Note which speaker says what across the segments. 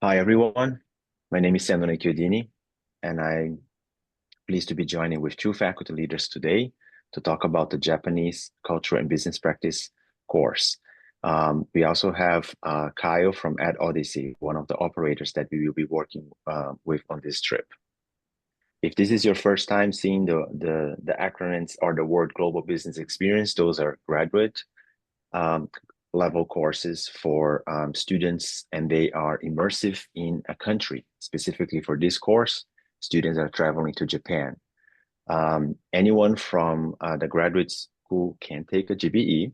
Speaker 1: Hi, everyone. My name is Sandone Chiodini, and I'm pleased to be joining with two faculty leaders today to talk about the Japanese Culture and Business Practice course. We also have Kyle from Ad Odyssey, one of the operators that we will be working with on this trip. If this is your first time seeing the acronyms or the word Global Business Experience, those are graduate um, level courses for students, and they are immersive in a country. Specifically for this course, students are traveling to Japan. Anyone from the graduate school can take a GBE.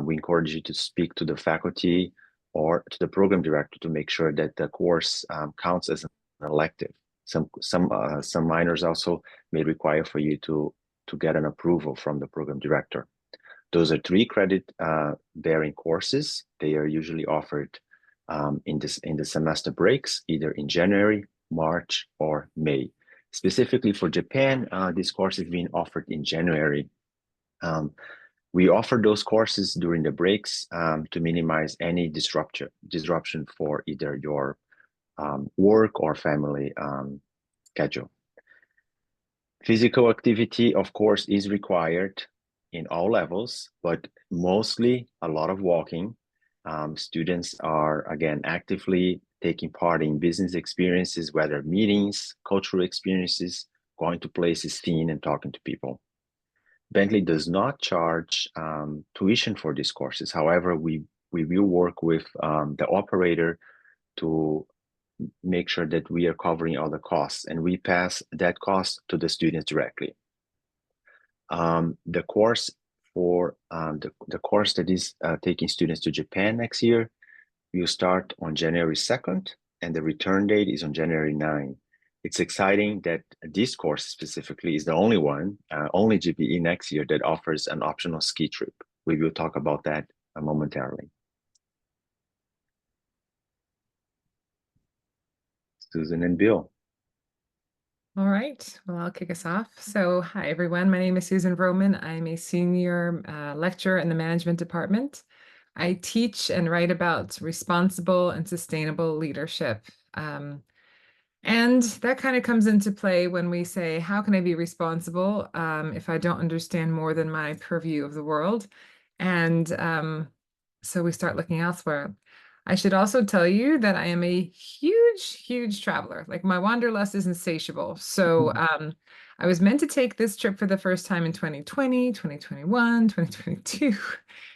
Speaker 1: We encourage you to speak to the faculty or to the program director to make sure that the course counts as an elective. Some minors also may require for you to get an approval from the program director. Those are 3 credit bearing courses. They are usually offered in the semester breaks, either in January, March, or May. Specifically for Japan, this course is being offered in January. We offer those courses during the breaks to minimize any disruption for either your work or family schedule. Physical activity, of course, is required in all levels, but mostly a lot of walking. Students are, again, actively taking part in business experiences, whether meetings, cultural experiences, going to places, seeing and talking to people. Bentley does not charge tuition for these courses. However, we will work with the operator to make sure that we are covering all the costs, and we pass that cost to the students directly. The course for the course that is taking students to Japan next year will start on January 2nd, and the return date is on January 9th. It's exciting that this course specifically is the only one, only GBE next year that offers an optional ski trip. We will talk about that momentarily. Susan and Bill.
Speaker 2: All right, well, I'll kick us off. So, hi, everyone. My name is Susan Vroman. I'm a senior lecturer in the management department. I teach and write about responsible and sustainable leadership. And that kind of comes into play when we say, how can I be responsible if I don't understand more than my purview of the world? And so we start looking elsewhere. I should also tell you that I am a huge traveler. Like my wanderlust is insatiable. So I was meant to take this trip for the first time in 2020, 2021, 2022.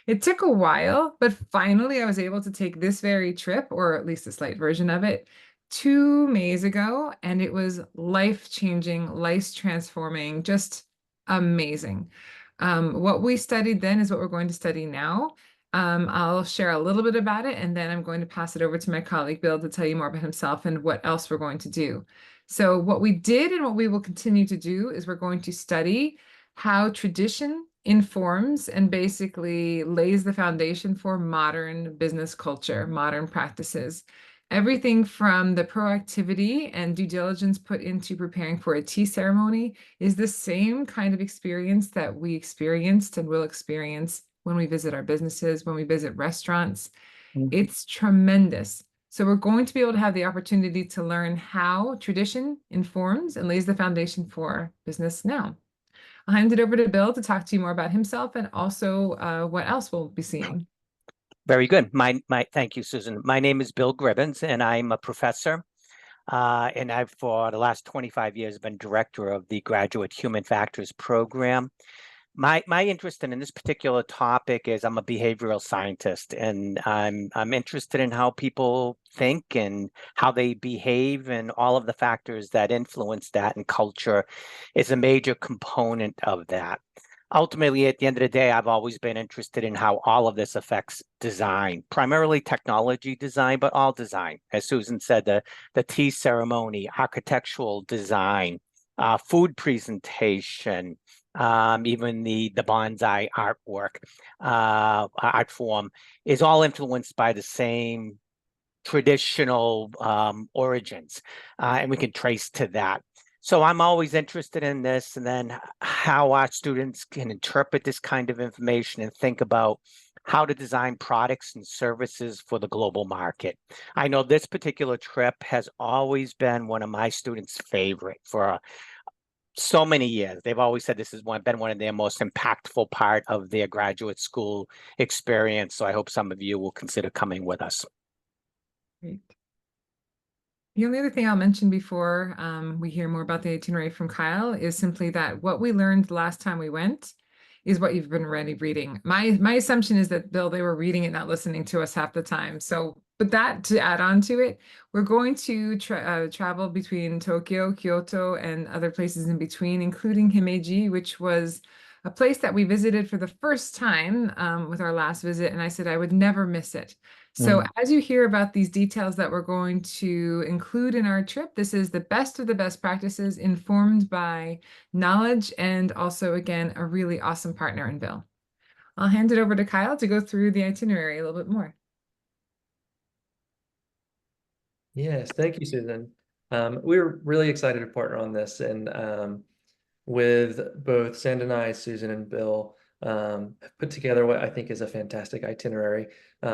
Speaker 2: It took a while, but finally I was able to take this very trip, or at least a slight version of it, 2 Mays ago, and it was life-changing, life-transforming, just amazing. What we studied then is what we're going to study now. I'll share a little bit about it, and then I'm going to pass it over to my colleague Bill to tell you more about himself and what else we're going to do. So what we did and what we will continue to do is we're going to study how tradition informs and basically lays the foundation for modern business culture, modern practices. Everything from the proactivity and due diligence put into preparing for a tea ceremony is the same kind of experience that we experienced and will experience when we visit our businesses, when we visit restaurants. It's tremendous. So we're going to be able to have the opportunity to learn how tradition informs and lays the foundation for business now. I'll hand it over to Bill to talk to you more about himself and also what else we'll be seeing.
Speaker 3: Very good. Thank you, Susan. My name is Bill Gribbins, and I'm a professor. And I've, for the last 25 years, been director of the Graduate Human Factors Program. My interest in this particular topic is I'm a behavioral scientist, and I'm interested in how people think and how they behave, and all of the factors that influence that, and culture is a major component of that. Ultimately, at the end of the day, I've always been interested in how all of this affects design, primarily technology design, but all design. As Susan said, the tea ceremony, architectural design, food presentation, even the bonsai artwork, art form is all influenced by the same traditional origins, and we can trace to that. So I'm always interested in this, and then how our students can interpret this kind of information and think about how to design products and services for the global market. I know this particular trip has always been one of my students' favorite for so many years. They've always said this has been one of their most impactful part of their graduate school experience. So I hope some of you will consider coming with us.
Speaker 2: Great. The only other thing I'll mention before we hear more about the itinerary from Kyle is simply that what we learned the last time we went is what you've been already reading. My assumption is that, Bill, they were reading it, not listening to us half the time. So, but that to add on to it, we're going to travel between Tokyo, Kyoto, and other places in between, including Himeji, which was a place that we visited for the first time with our last visit. And I said I would never miss it. So as you hear about these details that we're going to include in our trip, this is the best of the best practices informed by knowledge and also, again, a really awesome partner in Bill. I'll hand it over to Kyle to go through the itinerary a little bit more.
Speaker 4: Yes, thank you, Susan. We're really excited to partner on this, and with both Sand and I, Susan and Bill, have put together what I think is a fantastic itinerary,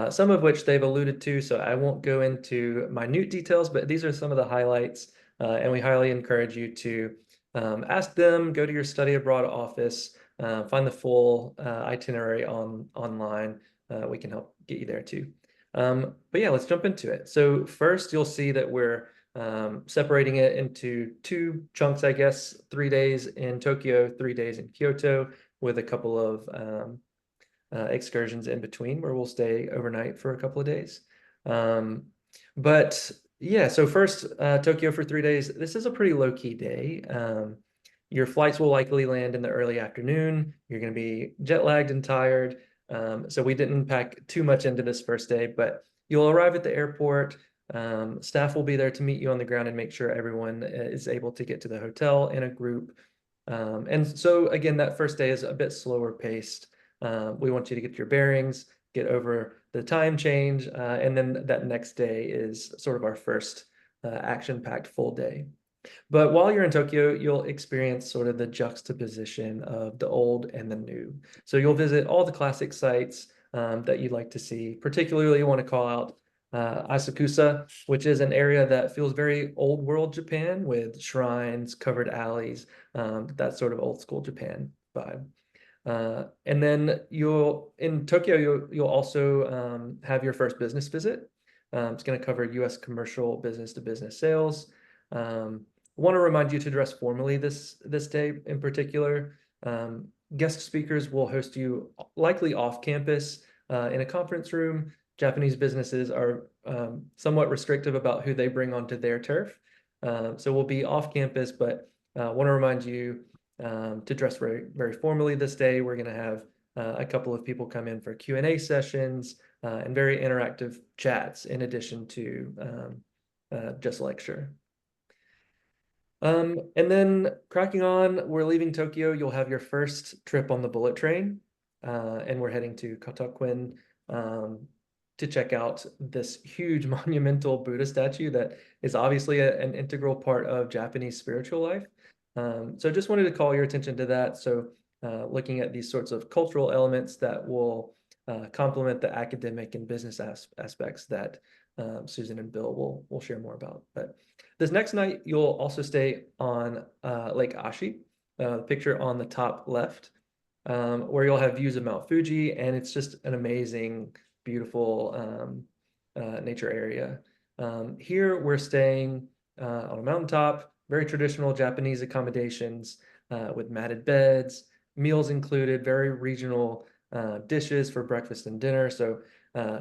Speaker 4: some of which they've alluded to, so I won't go into minute details, but these are some of the highlights, and we highly encourage you to ask them, go to your study abroad office, find the full itinerary online. We can help get you there too. But yeah, let's jump into it. So first, you'll see that we're separating it into two chunks, I guess, 3 days in Tokyo, 3 days in Kyoto, with a couple of excursions in between where we'll stay overnight for a couple of days. But yeah, so first, Tokyo for 3 days. This is a pretty low-key day. Your flights will likely land in the early afternoon. You're going to be jet lagged and tired. So we didn't pack too much into this first day, but you'll arrive at the airport. Staff will be there to meet you on the ground and make sure everyone is able to get to the hotel in a group. And so again, that first day is a bit slower paced. We want you to get your bearings, get over the time change, and then that next day is sort of our first action-packed full day. But while you're in Tokyo, you'll experience sort of the juxtaposition of the old and the new. So you'll visit all the classic sites that you'd like to see. Particularly, you want to call out Asakusa, which is an area that feels very old world Japan with shrines, covered alleys, that sort of old school Japan vibe. And then in Tokyo, you'll also have your first business visit. It's going to cover U.S. commercial business to business sales. Want to remind you to dress formally this day in particular. Guest speakers will host you likely off campus in a conference room. Japanese businesses are somewhat restrictive about who they bring onto their turf. So we'll be off campus, but want to remind you to dress very, very formally this day. We're going to have a couple of people come in for Q&A sessions and very interactive chats in addition to just lecture. And then cracking on, we're leaving Tokyo. You'll have your first trip on the bullet train, and we're heading to Kotokuin to check out this huge monumental Buddha statue that is obviously an integral part of Japanese spiritual life. So just wanted to call your attention to that. So looking at these sorts of cultural elements that will complement the academic and business aspects that Susan and Bill will share more about. But this next night, you'll also stay on Lake Ashi, the picture on the top left, where you'll have views of Mount Fuji, and it's just an amazing, beautiful nature area. Here, we're staying on a mountaintop, very traditional Japanese accommodations with matted beds, meals included, very regional dishes for breakfast and dinner. So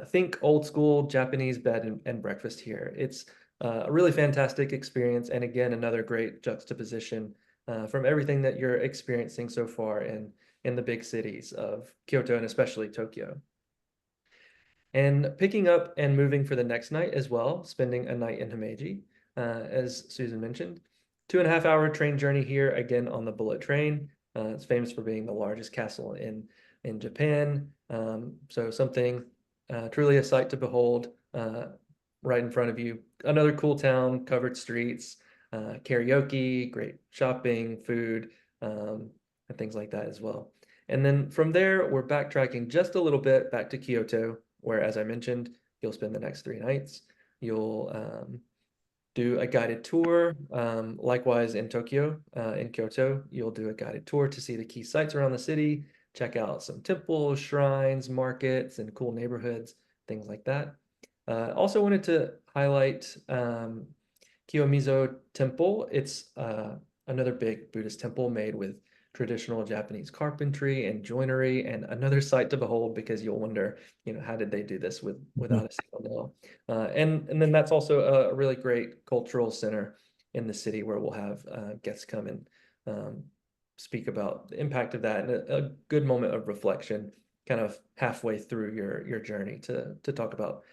Speaker 4: think old school Japanese bed and breakfast here. It's a really fantastic experience. And again, another great juxtaposition from everything that you're experiencing so far in the big cities of Kyoto and especially Tokyo. And picking up and moving for the next night as well, spending a night in Himeji, as Susan mentioned. 2.5-hour train journey here, again on the bullet train. It's famous for being the largest castle in Japan. So something truly a sight to behold right in front of you. Another cool town, covered streets, karaoke, great shopping, food, and things like that as well. And then from there, we're backtracking just a little bit back to Kyoto, where, as I mentioned, you'll spend the next 3 nights. You'll do a guided tour. Likewise in Tokyo, in Kyoto, you'll do a guided tour to see the key sites around the city, check out some temples, shrines, markets, and cool neighborhoods, things like that. Also wanted to highlight Kiyomizo Temple. It's another big Buddhist temple made with traditional Japanese carpentry and joinery, and another sight to behold, because you'll wonder, how did they do this without a single nail? And then that's also a really great cultural center in the city, where we'll have guests come and speak about the impact of that, and a good moment of reflection kind of halfway through your journey to talk about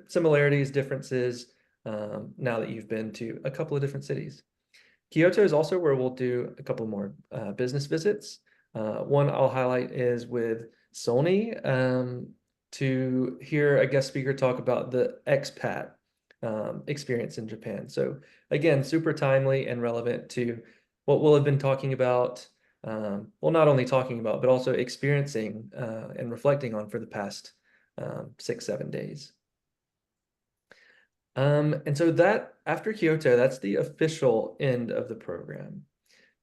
Speaker 4: similarities, differences, now that you've been to a couple of different cities. Kyoto is also where we'll do a couple more business visits. One I'll highlight is with Sony, to hear a guest speaker talk about the expat experience in Japan. So again, super timely and relevant to what we'll have been talking about, well, not only talking about, but also experiencing and reflecting on for the past 6-7 days. And so that, after Kyoto, that's the official end of the program.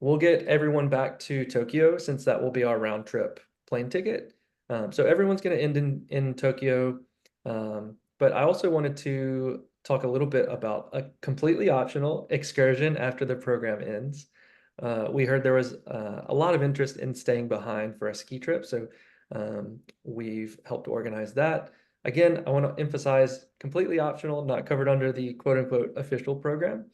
Speaker 4: We'll get everyone back to Tokyo, since that will be our round trip plane ticket. So everyone's going to end in Tokyo. But I also wanted to talk a little bit about a completely optional excursion after the program ends. We heard there was a lot of interest in staying behind for a ski trip, so we've helped organize that. Again, I want to emphasize completely optional, not covered under the quote unquote official program.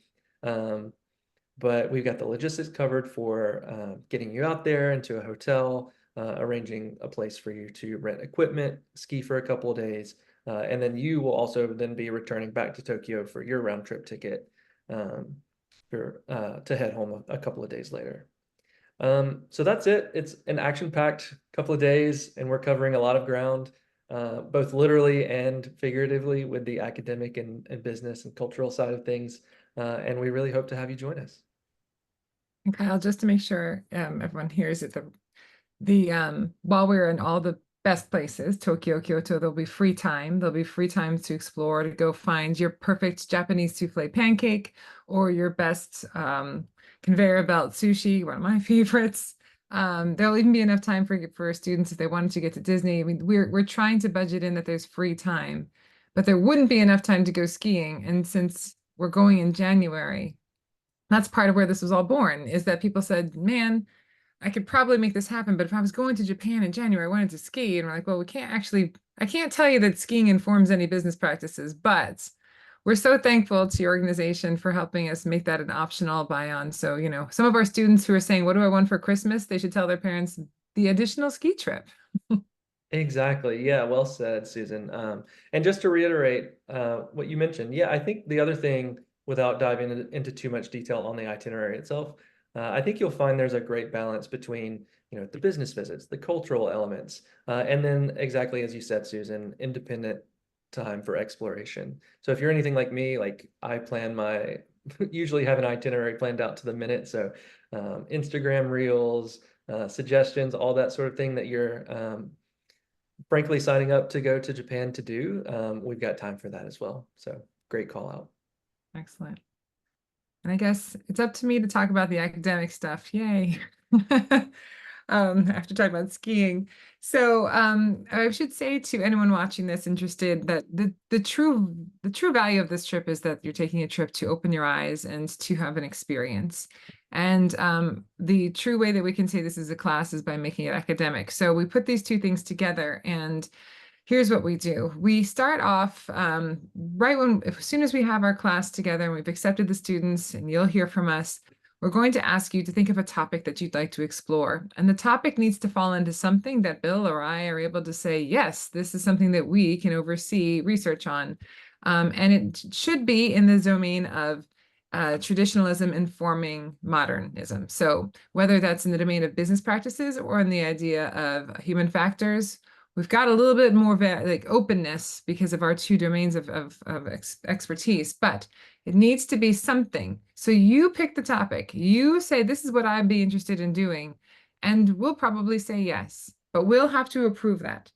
Speaker 4: But we've got the logistics covered for getting you out there into a hotel, arranging a place for you to rent equipment, ski for a couple of days, and then you will also then be returning back to Tokyo for your round trip ticket to head home a couple of days later. So that's it. It's an action-packed couple of days, and we're covering a lot of ground, both literally and figuratively, with the academic and business and cultural side of things. And we really hope to have you join us.
Speaker 2: And Kyle, just to make sure everyone hears it, while we're in all the best places, Tokyo, Kyoto, there'll be free time. There'll be free time to explore, to go find your perfect Japanese souffle pancake, or your best conveyor belt sushi, one of my favorites. There'll even be enough time for students if they wanted to get to Disney. I mean, we're trying to budget in that there's free time, but there wouldn't be enough time to go skiing. And since we're going in January, that's part of where this was all born, is that people said, man, I could probably make this happen, but if I was going to Japan in January, I wanted to ski. And we're like, well, I can't tell you that skiing informs any business practices, but we're so thankful to your organization for helping us make that an optional buy-on. So, some of our students who are saying, what do I want for Christmas? They should tell their parents the additional ski trip.
Speaker 4: Exactly. Yeah, well said, Susan. And just to reiterate what you mentioned, yeah, I think the other thing, without diving into too much detail on the itinerary itself, I think you'll find there's a great balance between, the business visits, the cultural elements, and then exactly as you said, Susan, independent time for exploration. So if you're anything like me, like I usually have an itinerary planned out to the minute. So Instagram reels, suggestions, all that sort of thing that you're frankly signing up to go to Japan to do, we've got time for that as well. So great call out.
Speaker 2: Excellent. And I guess it's up to me to talk about the academic stuff. Yay. After talking about skiing. So I should say to anyone watching this interested that the true value of this trip is that you're taking a trip to open your eyes and to have an experience. And the true way that we can say this is a class is by making it academic. So we put these two things together, and here's what we do. We start off as soon as we have our class together and we've accepted the students, and you'll hear from us, we're going to ask you to think of a topic that you'd like to explore. And the topic needs to fall into something that Bill or I are able to say, yes, this is something that we can oversee research on. And it should be in the domain of traditionalism informing modernism. So whether that's in the domain of business practices or in the idea of human factors, we've got a little bit more openness because of our two domains of expertise, but it needs to be something. So you pick the topic, you say, this is what I'd be interested in doing. And we'll probably say yes, but we'll have to approve that.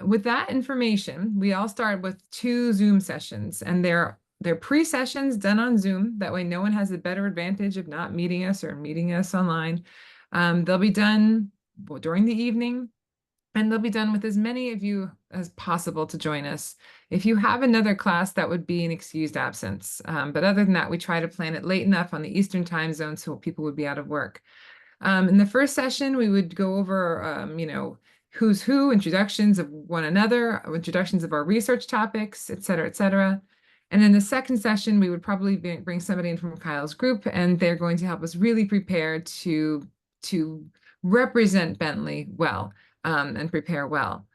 Speaker 2: With that information, we all start with 2 Zoom sessions, and they're pre-sessions done on Zoom. That way no one has a better advantage of not meeting us or meeting us online. They'll be done during the evening, and they'll be done with as many of you as possible to join us. If you have another class, that would be an excused absence. But other than that, we try to plan it late enough on the Eastern time zone so people would be out of work. In the first session, we would go over, who's who, introductions of one another, introductions of our research topics, et cetera, et cetera. And in the second session, we would probably bring somebody in from Kyle's group, and they're going to help us really prepare to represent Bentley well, and prepare well.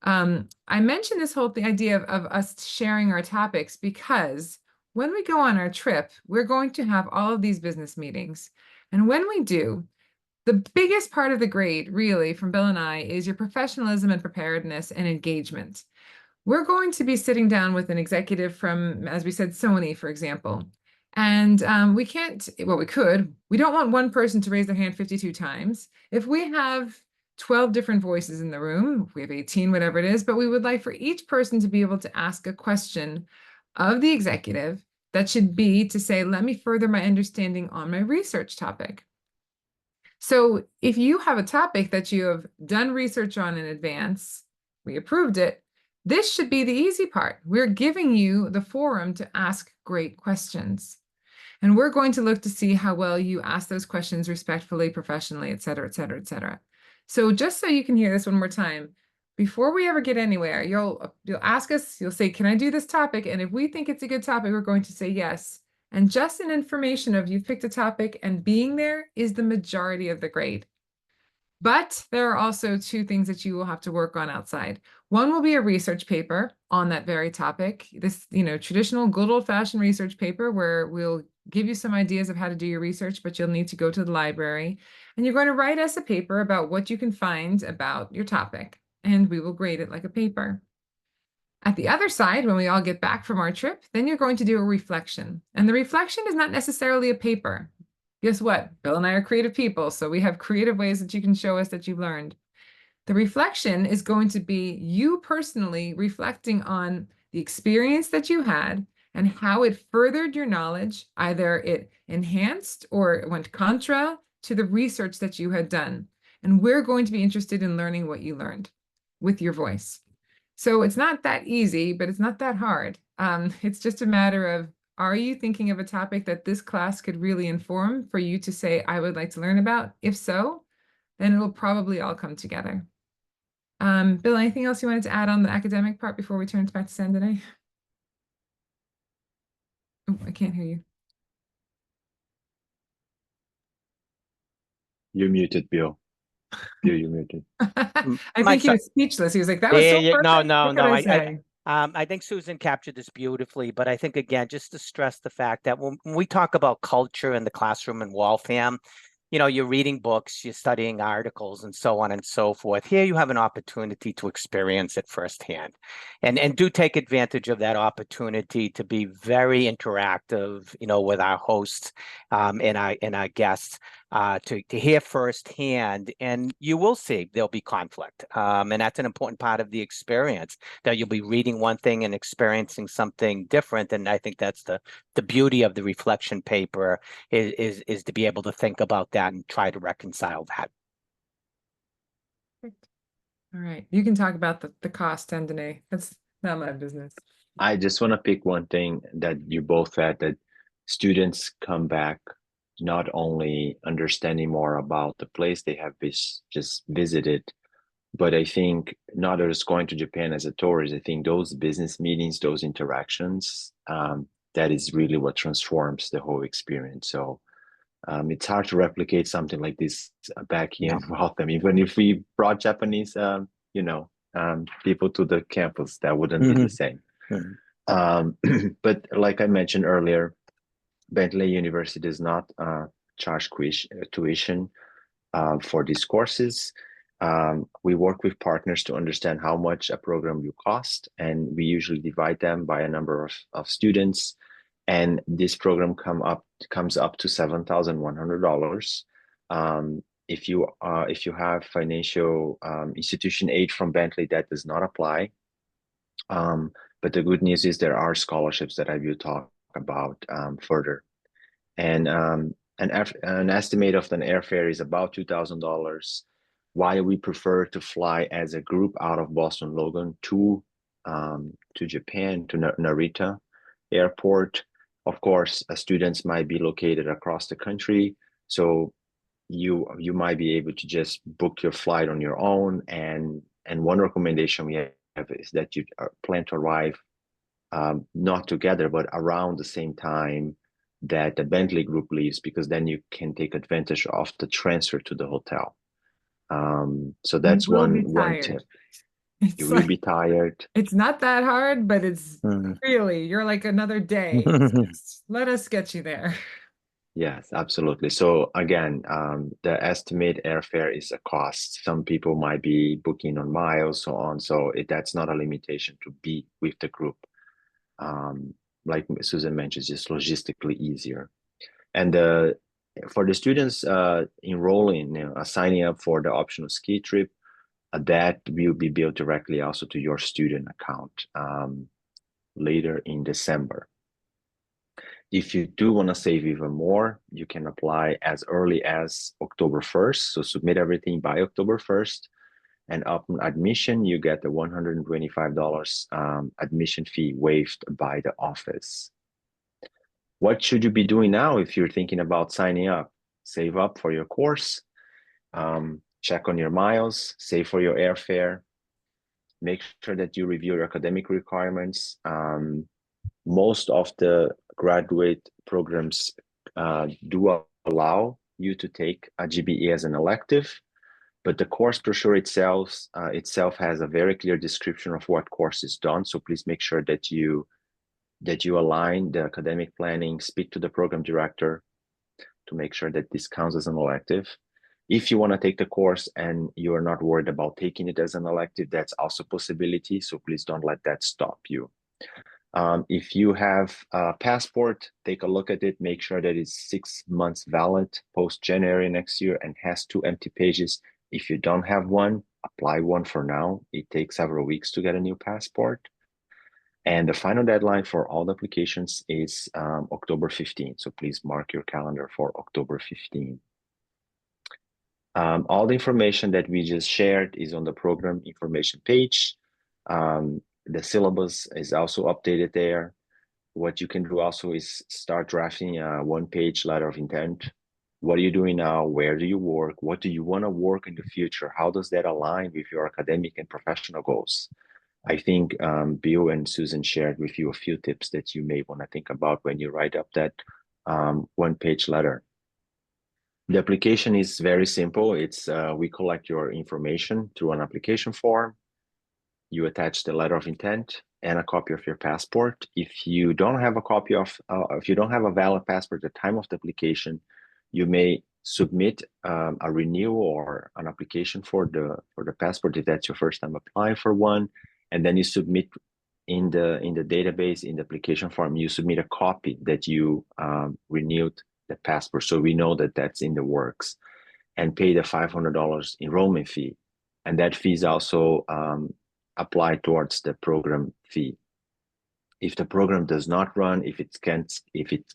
Speaker 2: I mentioned this whole idea of us sharing our topics because when we go on our trip, we're going to have all of these business meetings. And when we do, the biggest part of the grade, really, from Bill and I, is your professionalism and preparedness and engagement. We're going to be sitting down with an executive from, as we said, Sony, for example. And we can't, well, we could. We don't want one person to raise their hand 52 times. If we have 12 different voices in the room, if we have 18, whatever it is, but we would like for each person to be able to ask a question of the executive that should be to say, let me further my understanding on my research topic. So if you have a topic that you have done research on in advance, we approved it, this should be the easy part. We're giving you the forum to ask great questions. And we're going to look to see how well you ask those questions respectfully, professionally, et cetera, et cetera, et cetera. So just so you can hear this one more time, before we ever get anywhere, you'll ask us, you'll say, can I do this topic? And if we think it's a good topic, we're going to say yes. And just an information of you've picked a topic and being there is the majority of the grade. But there are also 2 things that you will have to work on outside. One will be a research paper on that very topic. This, traditional good old-fashioned research paper where we'll give you some ideas of how to do your research, but you'll need to go to the library. And you're going to write us a paper about what you can find about your topic, and we will grade it like a paper. At the other side, when we all get back from our trip, then you're going to do a reflection. And the reflection is not necessarily a paper. Guess what? Bill and I are creative people, so we have creative ways that you can show us that you've learned. The reflection is going to be you personally reflecting on the experience that you had and how it furthered your knowledge. Either it enhanced or it went contra to the research that you had done. And we're going to be interested in learning what you learned with your voice. So it's not that easy, but it's not that hard. It's just a matter of, are you thinking of a topic that this class could really inform for you to say, I would like to learn about? If so, then it'll probably all come together. Bill, anything else you wanted to add on the academic part before we turn it back to Sandine? Oh, I can't hear you.
Speaker 1: You're muted, Bill. Bill, you're muted.
Speaker 2: I think he was speechless. He was like, that was so perfect.
Speaker 3: No.
Speaker 2: What could I say?
Speaker 3: I think Susan captured this beautifully, but I think, again, just to stress the fact that when we talk about culture in the classroom and Waltham, you're reading books, you're studying articles, and so on and so forth. Here you have an opportunity to experience it firsthand, and do take advantage of that opportunity to be very interactive, with our hosts and our guests. To hear firsthand, and you will see there'll be conflict. And that's an important part of the experience, that you'll be reading one thing and experiencing something different. And I think that's the beauty of the reflection paper is to be able to think about that and try to reconcile that.
Speaker 2: Perfect. All right. You can talk about the cost, Danae. That's not my business.
Speaker 1: I just want to pick one thing that you both said, that students come back not only understanding more about the place they have just visited, but I think not just going to Japan as a tourist. I think those business meetings, those interactions, that is really what transforms the whole experience. So it's hard to replicate something like this back here in Waltham. Even if we brought Japanese, people to the campus, that wouldn't be the same. But like I mentioned earlier, Bentley University does not charge tuition for these courses. We work with partners to understand how much a program will cost, and we usually divide them by a number of students. And this program comes up to $7,100. if you have financial institution aid from Bentley, that does not apply. But the good news is there are scholarships that I will talk about further. And an estimate of an airfare is about $2,000. Why we prefer to fly as a group out of Boston Logan to Japan, to Narita Airport. Of course, students might be located across the country, so you might be able to just book your flight on your own. And one recommendation we have is that you plan to arrive not together, but around the same time that the Bentley group leaves, because then you can take advantage of the transfer to the hotel. So that's one tip. You will be tired.
Speaker 2: It's not that hard, but it's really, you're like another day. Just let us get you there.
Speaker 1: Yes, absolutely. So again, the estimate airfare is a cost. Some people might be booking on miles, so on. So that's not a limitation to be with the group. Like Susan mentioned, just logistically easier. And for the students enrolling, signing up for the optional ski trip, that will be billed directly also to your student account later in December. If you do want to save even more, you can apply as early as October 1st. So submit everything by October 1st. And upon admission, you get the $125 admission fee waived by the office. What should you be doing now if you're thinking about signing up? Save up for your course, check on your miles, save for your airfare, make sure that you review your academic requirements. Most of the graduate programs do allow you to take a GBE as an elective, but the course brochure itself has a very clear description of what course is done. So please make sure that you align the academic planning, speak to the program director to make sure that this counts as an elective. If you want to take the course and you are not worried about taking it as an elective, that's also a possibility. So please don't let that stop you. If you have a passport, take a look at it, make sure that it's 6 months valid post January next year and has 2 empty pages. If you don't have one, apply one for now. It takes several weeks to get a new passport. And the final deadline for all the applications is October 15. So please mark your calendar for October 15. All the information that we just shared is on the program information page. The syllabus is also updated there. What you can do also is start drafting a 1-page letter of intent. What are you doing now? Where do you work? What do you want to work in the future? How does that align with your academic and professional goals? I think Bill and Susan shared with you a few tips that you may want to think about when you write up that 1-page letter. The application is very simple. It's we collect your information through an application form. You attach the letter of intent and a copy of your passport. If you don't have a copy of, if you don't have a valid passport at the time of the application, you may submit a renewal or an application for the passport if that's your first time applying for one, and then you submit in the database in the application form. You submit a copy that you renewed the passport, so we know that that's in the works, and pay the $500 enrollment fee, and that fee is also applied towards the program fee. If the program does not run, if it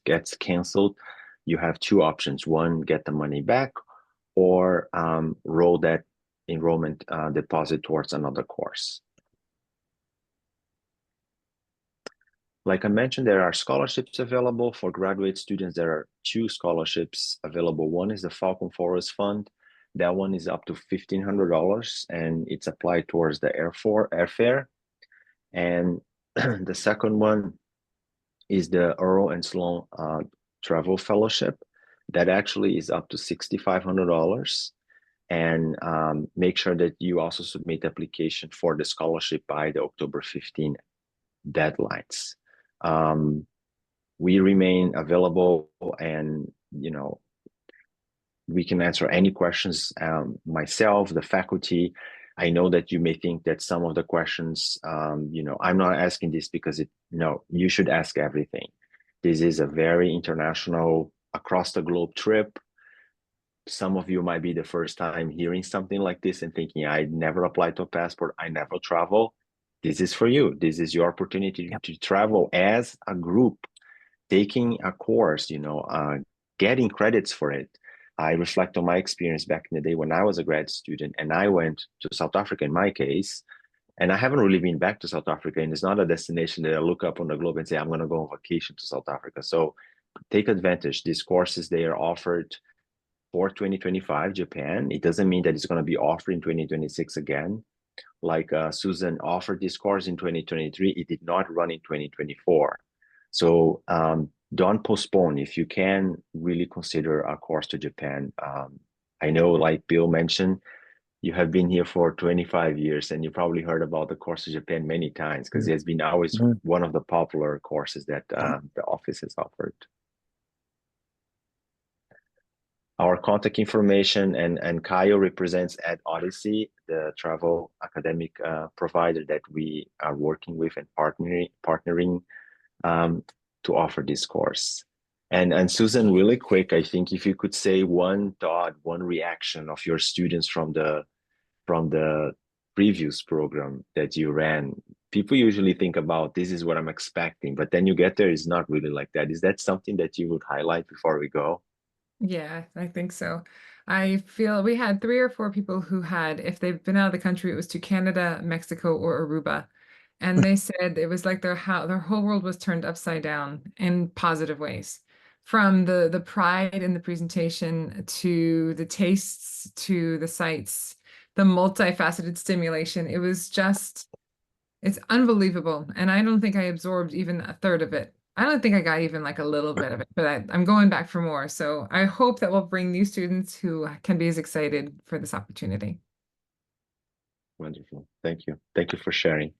Speaker 1: gets canceled, you have 2 options. One, get the money back, or roll that enrollment deposit towards another course. Like I mentioned, there are scholarships available for graduate students. There are 2 scholarships available. One is the Falcon Forest Fund. That one is up to $1,500, and it's applied towards the airfare. And the second one is the Earl and Sloan Travel Fellowship. That actually is up to $6,500. And make sure that you also submit the application for the scholarship by the October 15 deadlines. We remain available, and we can answer any questions. Myself, the faculty. I know that you may think that some of the questions, I'm not asking this because no, you should ask everything. This is a very international, across the globe trip. some of you might be the first time hearing something like this and thinking, I never applied to a passport, I never travel. This is for you. This is your opportunity to travel as a group, taking a course, getting credits for it. I reflect on my experience back in the day when I was a grad student and I went to South Africa in my case, and I haven't really been back to South Africa, and it's not a destination that I look up on the globe and say, I'm going to go on vacation to South Africa. So take advantage. These courses, they are offered for 2025 Japan. It doesn't mean that it's going to be offered in 2026 again. Like Susan offered this course in 2023, it did not run in 2024. So don't postpone. If you can, really consider a course to Japan. I know, like Bill mentioned, you have been here for 25 years and you probably heard about the course to Japan many times because it has been always one of the popular courses that the office has offered. Our contact information, and Kyle represents at Odyssey, the travel academic provider that we are working with and partnering to offer this course. And Susan, really quick, I think if you could say one thought, one reaction of your students from the previous program that you ran. People usually think about, this is what I'm expecting, but then you get there, it's not really like that. Is that something that you would highlight before we go?
Speaker 2: Yeah, I think so. I feel we had 3 or 4 people who had, if they've been out of the country, it was to Canada, Mexico, or Aruba. And they said it was like their whole world was turned upside down in positive ways. From the pride in the presentation to the tastes to the sights, the multifaceted stimulation. It was just, it's unbelievable. And I don't think I absorbed even a third of it. I don't think I got even like a little bit of it, but I'm going back for more. So I hope that we'll bring new students who can be as excited for this opportunity.
Speaker 1: Wonderful. Thank you. Thank you for sharing.